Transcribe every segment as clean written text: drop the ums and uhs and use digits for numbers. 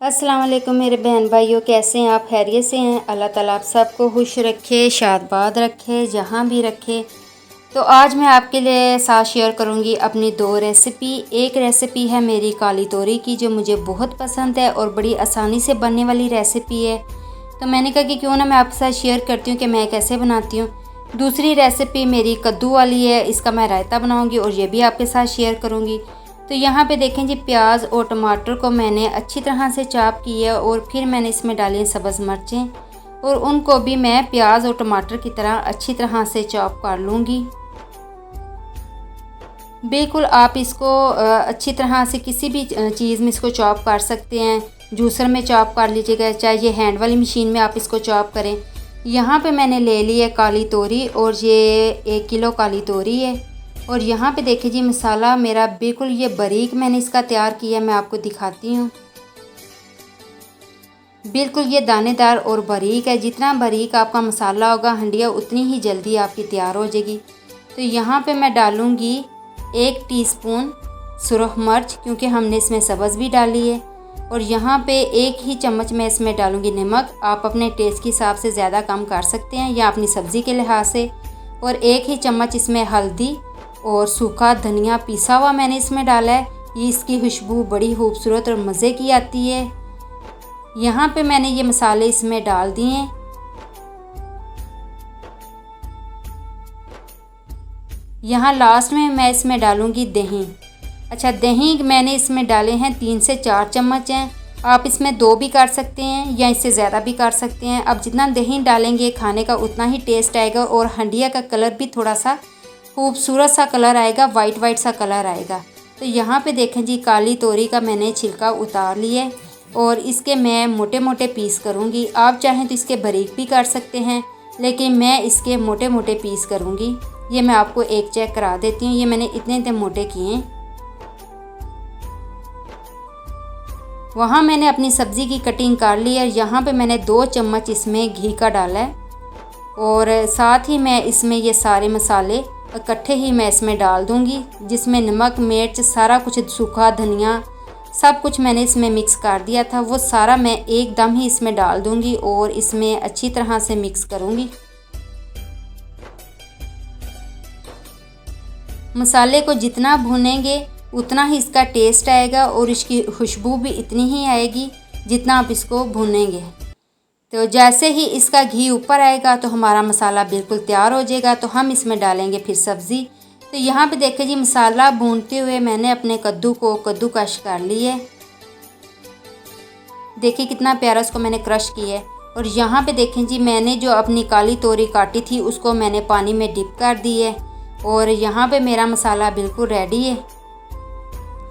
अस्सलाम वालेकुम मेरे बहन भाइयों, कैसे हैं आप? खैरियत से हैं? अल्लाह ताला आप सबको खुश रखे, शादबाद रखे, जहाँ भी रखे। तो आज मैं आपके लिए साथ शेयर करूँगी अपनी दो रेसिपी। एक रेसिपी है मेरी काली तोरी की, जो मुझे बहुत पसंद है और बड़ी आसानी से बनने वाली रेसिपी है। तो मैंने कहा कि क्यों ना मैं आपके साथ शेयर करती हूँ कि मैं कैसे बनाती हूँ। दूसरी रेसिपी मेरी कद्दू वाली है, इसका मैं रायता बनाऊँगी और ये भी आपके साथ शेयर करूँगी। तो यहाँ पे देखें जी, प्याज और टमाटर को मैंने अच्छी तरह से चॉप किया और फिर मैंने इसमें डाली सब्ज़ मिर्चें और उनको भी मैं प्याज और टमाटर की तरह अच्छी तरह से चॉप कर लूँगी। बिल्कुल आप इसको अच्छी तरह से किसी भी चीज़ में इसको चॉप कर सकते हैं। जूसर में चॉप कर लीजिएगा, चाहे ये हैंड वाली मशीन में आप इसको चॉप करें। यहाँ पे मैंने ले ली है काली तोरी और ये 1 किलो काली तोरी है। और यहाँ पे देखिए जी, मसाला मेरा बिल्कुल ये बारीक मैंने इसका तैयार किया, मैं आपको दिखाती हूँ। बिल्कुल ये दानेदार और बारीक है। जितना बारीक आपका मसाला होगा हंडिया उतनी ही जल्दी आपकी तैयार हो जाएगी। तो यहाँ पे मैं डालूँगी 1 टीस्पून सुरख मिर्च, क्योंकि हमने इसमें सब्ज़ भी डाली है। और यहाँ पे 1 ही चम्मच मैं इसमें डालूँगी नमक। आप अपने टेस्ट के हिसाब से ज़्यादा कम कर सकते हैं या अपनी सब्ज़ी के लिहाज से। और 1 ही चम्मच इसमें हल्दी और सूखा धनिया पिसा हुआ मैंने इसमें डाला है। ये इसकी खुशबू बड़ी खूबसूरत और मज़े की आती है। यहाँ पे मैंने ये मसाले इसमें डाल दिए हैं। यहाँ लास्ट में मैं इसमें डालूँगी दही। अच्छा, दही मैंने इसमें डाले हैं 3 से 4 चम्मच हैं। आप इसमें 2 भी कर सकते हैं या इससे ज़्यादा भी कर सकते हैं। अब जितना दही डालेंगे खाने का उतना ही टेस्ट आएगा और हंडिया का कलर भी थोड़ा सा खूबसूरत सा कलर आएगा, वाइट सा कलर आएगा। तो यहाँ पे देखें जी, काली तोरी का मैंने छिलका उतार लिया और इसके मैं मोटे मोटे पीस करूँगी। आप चाहें तो इसके बारीक भी कर सकते हैं, लेकिन मैं इसके मोटे मोटे पीस करूँगी। ये मैं आपको एक चेक करा देती हूँ। ये मैंने इतने मोटे किए हैं। वहाँ मैंने अपनी सब्ज़ी की कटिंग कर ली है। यहाँ पे मैंने 2 चम्मच इसमें घी का डाला है और साथ ही मैं इसमें ये सारे मसाले इकट्ठे ही मैं इसमें डाल दूँगी, जिसमें नमक मिर्च सारा कुछ, सूखा धनिया सब कुछ मैंने इसमें मिक्स कर दिया था। वो सारा मैं एकदम ही इसमें डाल दूँगी और इसमें अच्छी तरह से मिक्स करूँगी। मसाले को जितना भूनेंगे उतना ही इसका टेस्ट आएगा और इसकी खुशबू भी इतनी ही आएगी जितना आप इसको भूनेंगे। तो जैसे ही इसका घी ऊपर आएगा तो हमारा मसाला बिल्कुल तैयार हो जाएगा। तो हम इसमें डालेंगे फिर सब्ज़ी। तो यहाँ पे देखिए जी, मसाला भूनते हुए मैंने अपने कद्दू को कद्दूकश कर लिया है। देखिए कितना प्यारा उसको मैंने क्रश किया है। और यहाँ पे देखें जी, मैंने जो अपनी काली तोरी काटी थी उसको मैंने पानी में डिप कर दी है। और यहाँ पे मेरा मसाला बिल्कुल रेडी है।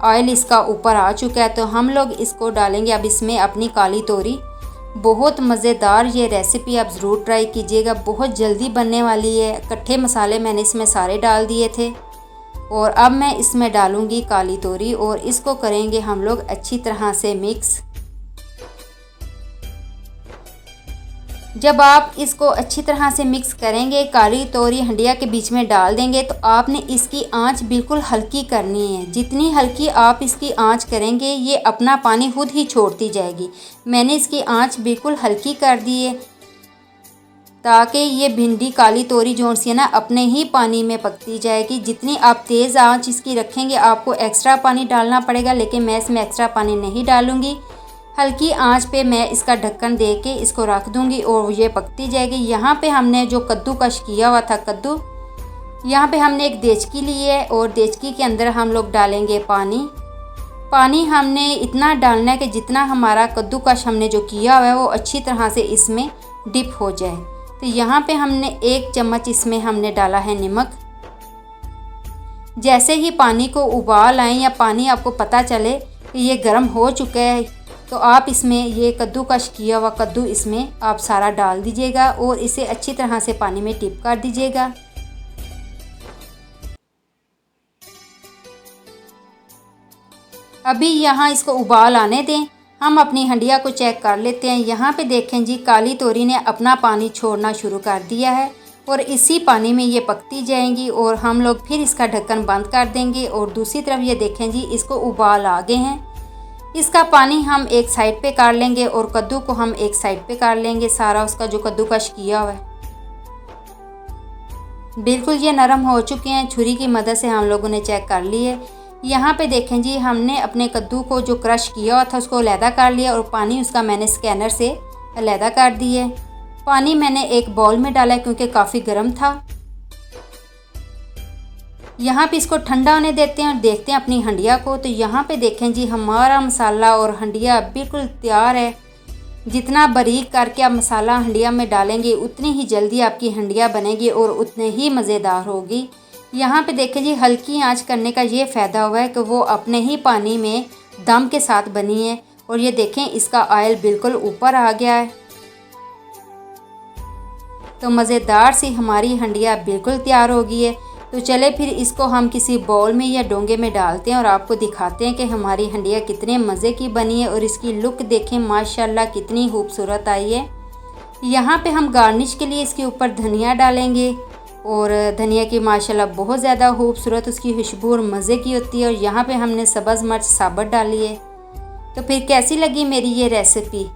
ऑयल इसका ऊपर आ चुका है। तो हम लोग इसको डालेंगे अब इसमें अपनी काली तोरी। बहुत मज़ेदार ये रेसिपी आप ज़रूर ट्राई कीजिएगा, बहुत जल्दी बनने वाली है। इकट्ठे मसाले मैंने इसमें सारे डाल दिए थे और अब मैं इसमें डालूँगी काली तोरी और इसको करेंगे हम लोग अच्छी तरह से मिक्स। जब आप इसको अच्छी तरह से मिक्स करेंगे, काली तोरी हंडिया के बीच में डाल देंगे, तो आपने इसकी आंच बिल्कुल हल्की करनी है। जितनी हल्की आप इसकी आंच करेंगे ये अपना पानी खुद ही छोड़ती जाएगी। मैंने इसकी आंच बिल्कुल हल्की कर दी है ताकि ये भिंडी काली तोरी जो सी है ना, अपने ही पानी में पकती जाएगी। जितनी आप तेज़ आंच इसकी रखेंगे आपको एक्स्ट्रा पानी डालना पड़ेगा, लेकिन मैं इसमें एक्स्ट्रा पानी नहीं डालूँगी। हल्की आंच पे मैं इसका ढक्कन दे के इसको रख दूंगी और ये पकती जाएगी। यहाँ पे हमने जो कद्दूकश किया हुआ था कद्दू, यहाँ पे हमने एक देचकी ली है और देचकी के अंदर हम लोग डालेंगे पानी। पानी हमने इतना डालना है कि जितना हमारा कद्दूकश हमने जो किया हुआ है वो अच्छी तरह से इसमें डिप हो जाए। तो यहाँ पे हमने 1 चम्मच इसमें हमने डाला है नमक। जैसे ही पानी को उबाल आए या पानी आपको पता चले कि ये गर्म हो चुका है, तो आप इसमें ये कद्दूकश किया हुआ कद्दू इसमें आप सारा डाल दीजिएगा और इसे अच्छी तरह से पानी में डिप कर दीजिएगा। अभी यहाँ इसको उबाल आने दें। हम अपनी हंडिया को चेक कर लेते हैं। यहाँ पे देखें जी, काली तोरी ने अपना पानी छोड़ना शुरू कर दिया है और इसी पानी में ये पकती जाएंगी और हम लोग फिर इसका ढक्कन बंद कर देंगे। और दूसरी तरफ ये देखें जी, इसको उबाल आ गए हैं। इसका पानी हम एक साइड पे काट लेंगे और कद्दू को हम एक साइड पे काट लेंगे, सारा उसका जो कद्दूकश किया हुआ है। बिल्कुल ये नरम हो चुके हैं, छुरी की मदद से हम लोगों ने चेक कर लिए। यहाँ पे देखें जी, हमने अपने कद्दू को जो क्रश किया हुआ था उसको अलहदा कर लिया और पानी उसका मैंने स्कैनर से अलहदा कर दिए। पानी मैंने एक बाउल में डाला क्योंकि काफ़ी गर्म था। यहाँ पे इसको ठंडा होने देते हैं और देखते हैं अपनी हंडिया को। तो यहाँ पे देखें जी, हमारा मसाला और हंडिया बिल्कुल तैयार है। जितना बारीक करके आप मसाला हंडिया में डालेंगे उतनी ही जल्दी आपकी हंडिया बनेगी और उतने ही मज़ेदार होगी। यहाँ पे देखें जी, हल्की आंच करने का ये फ़ायदा हुआ है कि वो अपने ही पानी में दम के साथ बनी है। और ये देखें, इसका ऑयल बिल्कुल ऊपर आ गया है। तो मज़ेदार सी हमारी हंडिया बिल्कुल तैयार हो गई है। तो चले फिर इसको हम किसी बाउल में या डोंगे में डालते हैं और आपको दिखाते हैं कि हमारी हंडिया कितने मज़े की बनी है। और इसकी लुक देखें, माशाल्लाह कितनी खूबसूरत आई है। यहाँ पे हम गार्निश के लिए इसके ऊपर धनिया डालेंगे और धनिया की माशाल्लाह बहुत ज़्यादा खूबसूरत उसकी खुशबू और मज़े की होती है। और यहाँ पे हमने सब्ज़ मिर्च साबुत डाली है। तो फिर कैसी लगी मेरी ये रेसिपी?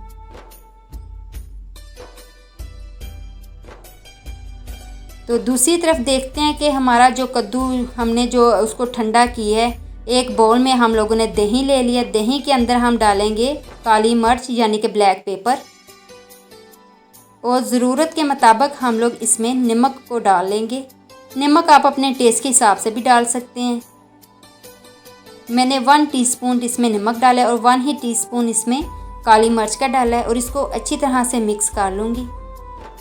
तो दूसरी तरफ देखते हैं कि हमारा जो कद्दू हमने जो उसको ठंडा किया है, एक बाउल में हम लोगों ने दही ले लिया। दही के अंदर हम डालेंगे काली मिर्च यानी कि ब्लैक पेपर और ज़रूरत के मुताबिक हम लोग इसमें नमक को डाल लेंगे। नमक आप अपने टेस्ट के हिसाब से भी डाल सकते हैं। मैंने 1 टीस्पून इसमें नमक डाला है और 1 ही टीस्पून इसमें काली मिर्च का डाला है और इसको अच्छी तरह से मिक्स कर लूँगी।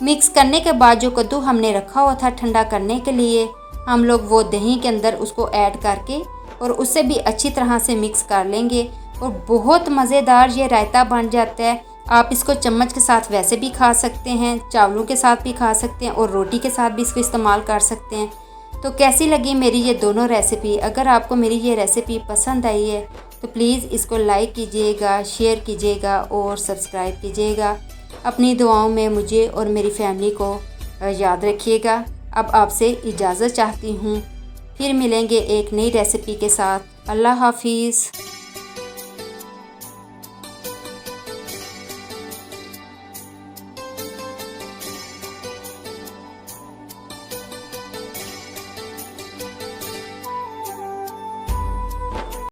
मिक्स करने के बाद जो कद्दू हमने रखा हुआ था ठंडा करने के लिए, हम लोग वो दही के अंदर उसको ऐड करके और उससे भी अच्छी तरह से मिक्स कर लेंगे और बहुत मज़ेदार ये रायता बन जाता है। आप इसको चम्मच के साथ वैसे भी खा सकते हैं, चावलों के साथ भी खा सकते हैं और रोटी के साथ भी इसको इस्तेमाल कर सकते हैं। तो कैसी लगी मेरी ये दोनों रेसिपी? अगर आपको मेरी ये रेसिपी पसंद आई है तो प्लीज़ इसको लाइक कीजिएगा, शेयर कीजिएगा और सब्सक्राइब कीजिएगा। अपनी दुआओं में मुझे और मेरी फैमिली को याद रखिएगा। अब आपसे इजाज़त चाहती हूँ, फिर मिलेंगे एक नई रेसिपी के साथ। अल्लाह हाफिज़।